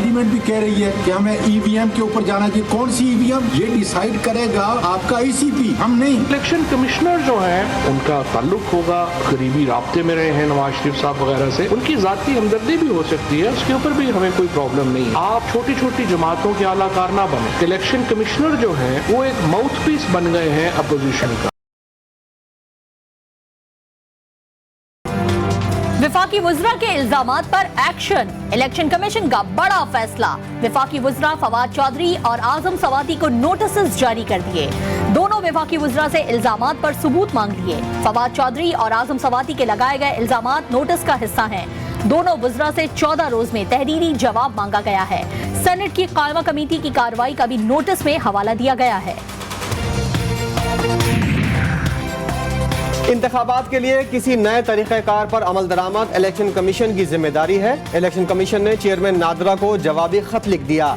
Parliament भी कह रही है कि हमें ईवीएम के ऊपर जाना चाहिए। कौन सी ईवीएम, ये डिसाइड करेगा आपका ईसीपी, हम नहीं। इलेक्शन कमिश्नर जो है उनका ताल्लुक होगा, करीबी राब्ते में रहे हैं नवाज शरीफ साहब वगैरह से, उनकी जाती हमदर्दी भी हो सकती है, उसके ऊपर भी हमें कोई प्रॉब्लम नहीं। आप छोटी छोटी जमातों के आलाकार ना बने। इलेक्शन कमिश्नर जो है वो एक माउथ पीस बन गए हैं अपोजिशन का। विफाकी वुज़रा के इल्जामात पर एक्शन, इलेक्शन कमीशन का बड़ा फैसला। विफाकी वुज़रा फवाद चौधरी और आजम सवाती को नोटिस जारी कर दिए। दोनों विफाकी वुज़रा से इल्जामात पर सबूत मांग लिए। फवाद चौधरी और आजम सवाती के लगाए गए इल्जामात नोटिस का हिस्सा हैं। दोनों वुज़रा से 14 रोज में तहरीरी जवाब मांगा गया है। सेनेट की कायमा कमेटी की कार्रवाई का भी नोटिस में हवाला दिया गया है। इंतखाबात के लिए किसी नए तरीक़ेकार पर अमल दरामद इलेक्शन कमीशन की जिम्मेदारी है। इलेक्शन कमीशन ने चेयरमैन नादरा को जवाबी खत लिख दिया।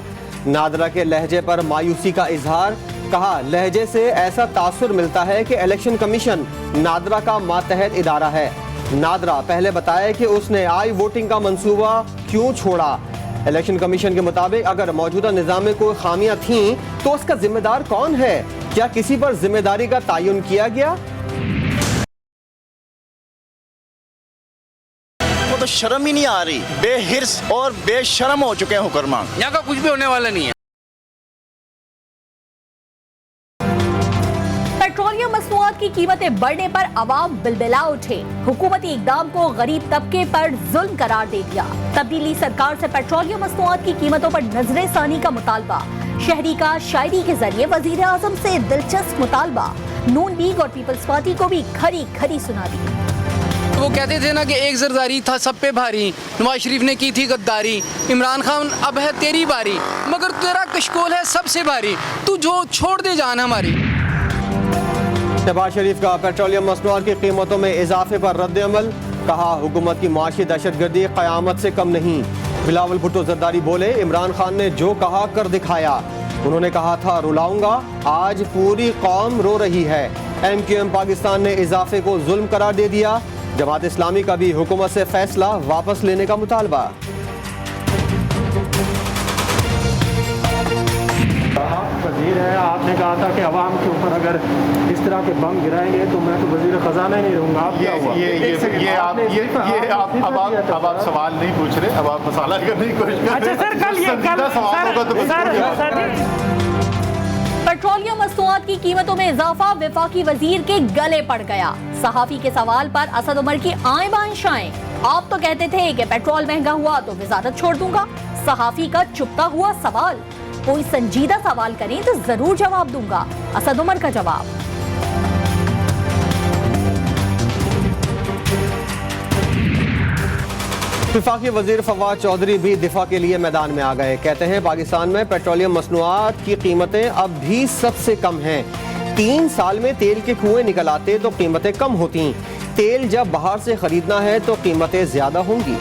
नादरा के लहजे पर मायूसी का इजहार, कहा लहजे से ऐसा तासुर मिलता है कि इलेक्शन कमीशन नादरा का मातहत इदारा है। नादरा पहले बताया कि उसने आई वोटिंग का मंसूबा क्यों छोड़ा। इलेक्शन कमीशन के मुताबिक अगर मौजूदा निज़ाम में कोई खामियां थीं तो उसका जिम्मेदार कौन है? क्या किसी पर जिम्मेदारी का तयन किया गया? तो शर्म ही नहीं आ रही, बेहिर्स और बेशर्म हो चुके हैं हुक्मरान। यहाँ का कुछ भी होने वाला नहीं है। पेट्रोलियम मसनूआत की कीमतें बढ़ने पर अवाम बिलबिला उठे। हुकूमती इकदाम को गरीब तबके पर जुल्म करार दे दिया। तब्दीली सरकार से पेट्रोलियम मसनूआत की कीमतों पर नजरे सानी का मुतालबा। शहरी का शायरी के जरिए वजीर आजम से दिलचस्प मुतालबा। नून लीग और पीपल्स पार्टी को भी खरी खरी सुना दी। वो कहते थे ना कि एक जरदारी था सब पे भारी, नवाज शरीफ ने की थी गद्दारी, इमरान खान अब है तेरी बारी, मगर तेरा कशकोल है सबसे भारी, तू जो छोड़ दे जान हमारी। शहबाज शरीफ का पेट्रोलियम मसनूआत की कीमतों में इजाफे पर रद्द-ए-अमल, कहा हुकूमत की माशी दहशतगर्दी क़यामत से कम नहीं। बिलावल भुट्टो जरदारी बोले इमरान खान ने जो कहा कर दिखाया। उन्होंने कहा था रुलाऊंगा, आज पूरी कौम रो रही है। MQM पाकिस्तान ने इजाफे को जुल्म करार दे दिया। जमात इस्लामी का भी हुकूमत से फैसला वापस लेने का मुतालबा। वजीर है, आपने कहा था कि अवाम के ऊपर अगर इस तरह के बम गिराएंगे तो मैं तो वजीर खजाना ही नहीं रहूंगा। आप क्या हुआ? अब आप सवाल नहीं पूछ रहे, अब आप मसाला करने की कोशिश कर रहे हैं। अच्छा सर, कल पेट्रोलियम मसनूआत की कीमतों में इजाफा विफाकी वजीर के गले पड़ गया। सहाफी के सवाल पर असद उमर की आए बाएं शाएं। आप तो कहते थे कि पेट्रोल महंगा हुआ तो वजारत छोड़ दूंगा। सहाफी का चुपता हुआ सवाल, कोई संजीदा सवाल करें तो जरूर जवाब दूंगा। असद उमर का जवाब। वफाकी वजीर फवाद चौधरी भी दिफा के लिए मैदान में आ गए। कहते हैं पाकिस्तान में पेट्रोलियम मसनूआत की कीमतें अब भी सबसे कम हैं। 3 साल में तेल के कुएं निकल आते तो कीमतें कम होती, तेल जब बाहर से खरीदना है तो कीमतें ज्यादा होंगी।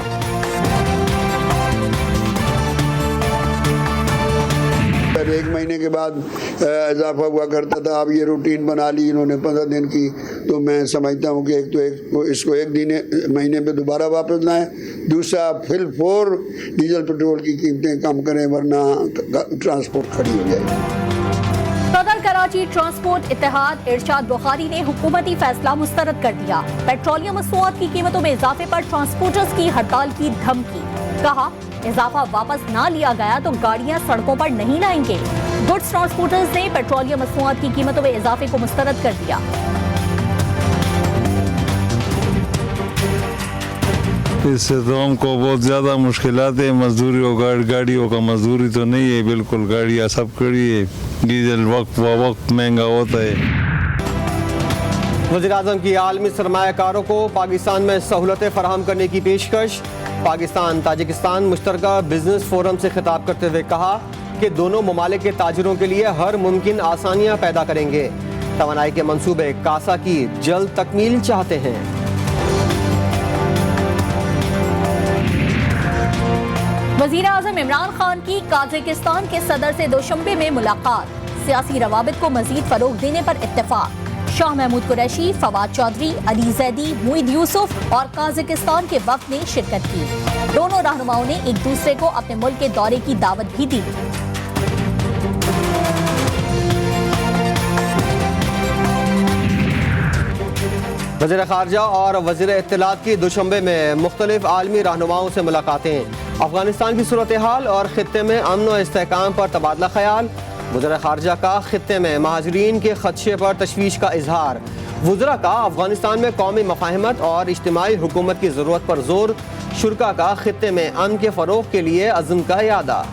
एक महीने के बाद इजाफा हुआ करता था। अब ये रूटीन बना ली इन्होंने 15 दिन की, तो मैं समझता हूँ कि इसको एक दिन महीने पे दोबारा वापस लाएं। दूसरा फिल फोर डीजल पेट्रोल की कीमतें कम करें, वरना ट्रांसपोर्ट खड़ी हो जाएगी। सदर कराची ट्रांसपोर्ट इत्तेहाद इरशाद बुखारी ने हुकूमती फैसला मुस्तरद कर दिया। पेट्रोलियम मसनूआत की कीमतों में इजाफे पर ट्रांसपोर्टर्स की हड़ताल की धमकी। कहा इजाफा वापस ना लिया गया तो गाड़ियां सड़कों पर नहीं लाएंगे। गुड्स ट्रांसपोर्टर्स ने पेट्रोलियम मसनूआत की कीमतों में इजाफे को मुस्तरद कर दिया। इससे तो हमको बहुत ज़्यादा मुश्किलात है। मजदूरी और गाड़ियों का मजदूरी तो नहीं है बिल्कुल, गाड़ियाँ सब खड़ी है, डीजल वक्त व वक्त महंगा होता है। वज़ीर-ए-आज़म की आलमी सरमायाकारों को पाकिस्तान में सहूलतें फराहम करने की पेशकश। पाकिस्तान ताजिकिस्तान मुश्तरका बिजनेस फोरम से खिताब करते हुए कहा कि दोनों ममालिक के ताजिरों के लिए हर मुमकिन आसानियां पैदा करेंगे। तवानाई के मंसूबे कासा की जल्द तकमील चाहते हैं। वज़ीर-ए-आज़म इमरान खान की ताजिकिस्तान के सदर से दोशंबे में मुलाकात। सियासी रवाबित को मजीद फरोग देने पर इत्तेफाक। शाह महमूद कुरैशी, फवाद चौधरी, अली जैदी, मुईद यूसुफ और काजाकिस्तान के वफ्द ने शिरकत की। दोनों रहनुमाओं ने एक दूसरे को अपने मुल्क के दौरे की दावत भी दी। वज़ीर ख़ारजा और वज़ीर इत्तलात की दुशंबे में मुख्तलिफ आलमी रहनुमाओं से मुलाकातें। अफगानिस्तान की सूरत हाल और खित्ते में अमन व इस्तेहकाम पर तबादला ख्याल। वज़ीर ख़ारजा का खित्ते में महाजरीन के खदशे पर तशवीश का इजहार। वज़रा का अफगानिस्तान में कौमी मफाहमत और इज्तिमाई हुकूमत की ज़रूरत पर जोर। शुरा का खित्ते में अमन के फ़रोग़ के लिए अज़्म का यादा।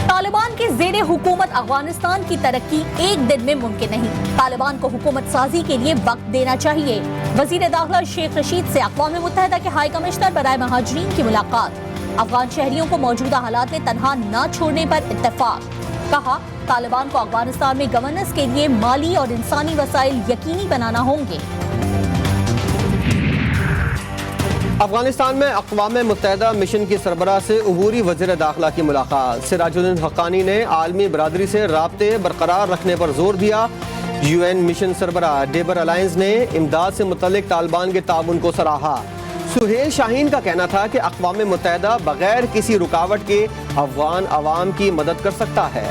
तालिबान के ज़ेरे हुकूमत अफगानिस्तान की तरक्की एक दिन में मुमकिन नहीं। तालिबान को हुकूमत साजी के लिए वक्त देना चाहिए। वज़ीर दाखिला शेख रशीद से अक़वाम मुत्तहिदा के हाई कमिश्नर बराए महाजरीन की मुलाकात। अफगान शहरियों को मौजूदा हालात में तनहा न छोड़ने पर इत्तेफाक। कहा, तालिबान को अफगानिस्तान में गवर्नेंस के लिए माली और इंसानी वसाइल यकीनी बनाना होंगे। अफगानिस्तान में अक़वाम मुत्तहिदा मिशन की सरबराह से उबूरी वज़ीर दाखिला की मुलाकात। सिराजुद्दीन हक्कानी ने आलमी बरादरी से राब्ते बरकरार रखने पर जोर दिया। UN मिशन सरबराह डेबर अलायंस ने इमदाद से मुतल्लिक तालिबान के ताउन को सराहा। सुहेल शाहीन का कहना था कि अक़वाम मुत्तहिदा बगैर किसी रुकावट के अफगान अवाम की मदद कर सकता है।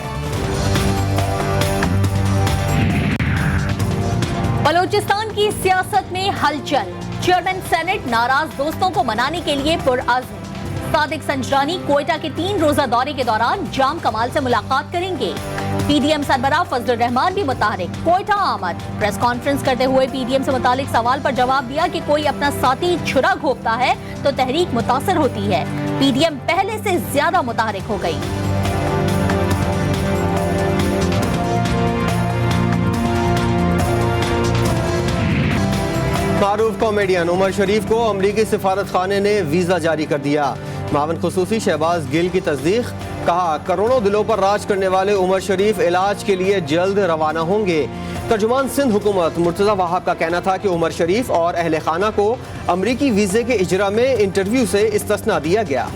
बलोचिस्तान की सियासत में हलचल। चेयरमैन सेनेट नाराज दोस्तों को मनाने के लिए पुरअज़्म। सादिक संजरानी कोयटा के 3 रोजा दौरे के दौरान जाम कमाल से मुलाकात करेंगे। PDM सरबराह फजलुर रहमान भी मुताहरिक कोयटा आमद। प्रेस कॉन्फ्रेंस करते हुए PDM से मुतालिक सवाल पर जवाब दिया कि कोई अपना साथी छुरा घोंपता है तो तहरीक मुतासर होती है। PDM पहले से ज्यादा मुताहरिक हो गई। मारूफ कॉमेडियन उमर शरीफ को अमरीकी सिफारत खाने ने वीज़ा जारी कर दिया। मावन खुसूसी शहबाज गिल की तस्दीक। कहा, करोड़ों दिलों पर राज करने वाले उमर शरीफ इलाज के लिए जल्द रवाना होंगे। तर्जुमान सिंध हुकूमत मुर्तज़ा वहाब का कहना था कि उमर शरीफ और अहले खाना को अमरीकी वीज़े के इजरा में इंटरव्यू से इस्तिस्ना दिया गया।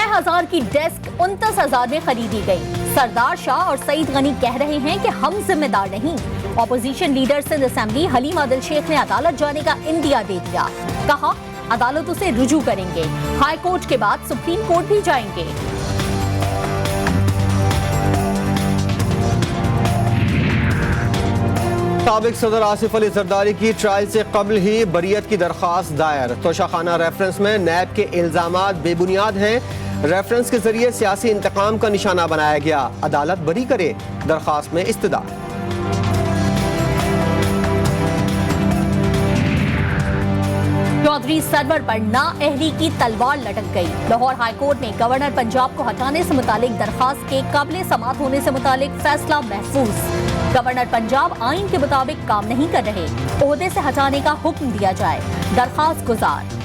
हजार की डेस्क 29,000 में खरीदी गई। सरदार शाह और सईद गनी कह रहे हैं कि हम जिम्मेदार नहीं। Opposition leader Sindh assembly Haleem Adil Sheikh ने अदालत जाने का इंदिया दे दिया। कहा, अदालतों से रुजू करेंगे। हाई कोर्ट के बाद सुप्रीम कोर्ट भी जाएंगे। साबिक सदर आसिफ अली जरदारी की ट्रायल से कबल ही बरियत की दरख्वास्त दायर। तोशाखाना रेफरेंस में नैब के इल्जामात बेबुनियाद हैं। रेफरेंस के जरिए सियासी इंतकाम का निशाना बनाया गया। अदालत बरी करे, दरख्वास्त में इस्तदा। चौधरी सरवर पर नाअहली की तलवार लटक गई। लाहौर हाईकोर्ट में गवर्नर पंजाब को हटाने से मुतालिक दरखास्त के काबिल समात होने से मुतालिक फैसला महफूज। गवर्नर पंजाब आइन के मुताबिक काम नहीं कर रहे, ओहदे से हटाने का हुक्म दिया जाए। दरखास्त गुजार।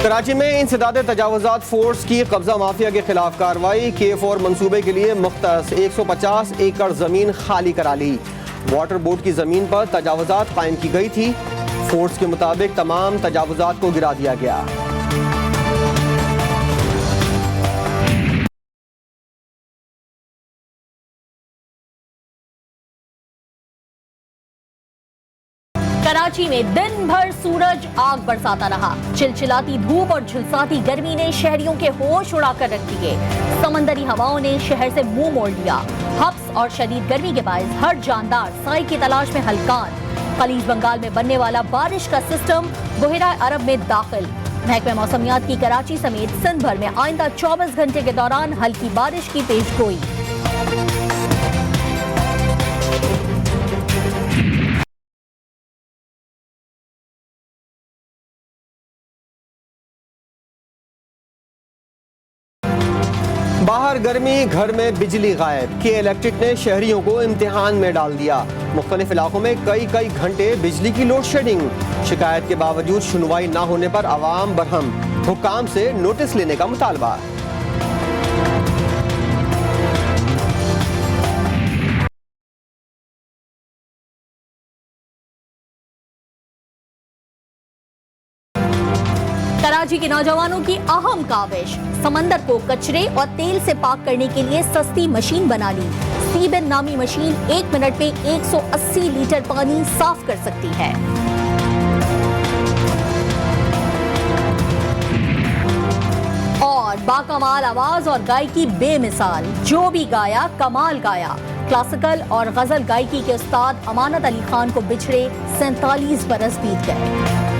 कराची में इंसदाद तजावुजात फोर्स की कब्जा माफिया के खिलाफ कार्रवाई। K4 मंसूबे के लिए मुख्तस 150 एकड़ जमीन खाली करा ली। वाटर बोर्ड की जमीन पर तजावुजात कायम की गई थी। फोर्स के मुताबिक तमाम तजावुजात को गिरा दिया गया। कराची में दिन भर सूरज आग बरसाता रहा। चिलचिलाती धूप और झुलसाती गर्मी ने शहरियों के होश उड़ाकर रख दिए। समंदरी हवाओं ने शहर से मुंह मोड़ लिया। हब्स और शदीद गर्मी के बायस हर जानदार साई की तलाश में हलकान। खलीज बंगाल में बनने वाला बारिश का सिस्टम बहिरा अरब में दाखिल। महकमे मौसमियात की कराची समेत सिंध भर में आइंदा 24 घंटे के दौरान हल्की बारिश की पेशगोई। बाहर गर्मी, घर में बिजली गायब। के इलेक्ट्रिक ने शहरियों को इम्तिहान में डाल दिया। मुख्तलिफ इलाकों में कई घंटे बिजली की लोड शेडिंग। शिकायत के बावजूद सुनवाई न होने पर आवाम बरहम। हुक्काम से नोटिस लेने का मुतालबा। कराची के नौजवानों की अहम काविश, समंदर को कचरे और तेल से पाक करने के लिए सस्ती मशीन बना ली। सीबिन नामी मशीन 1 मिनट में 180 लीटर पानी साफ कर सकती है। और बाकमाल आवाज और गायकी बेमिसाल, जो भी गाया कमाल गाया। क्लासिकल और गजल गायकी के उस्ताद अमानत अली खान को बिछड़े 47 बरस बीत गए।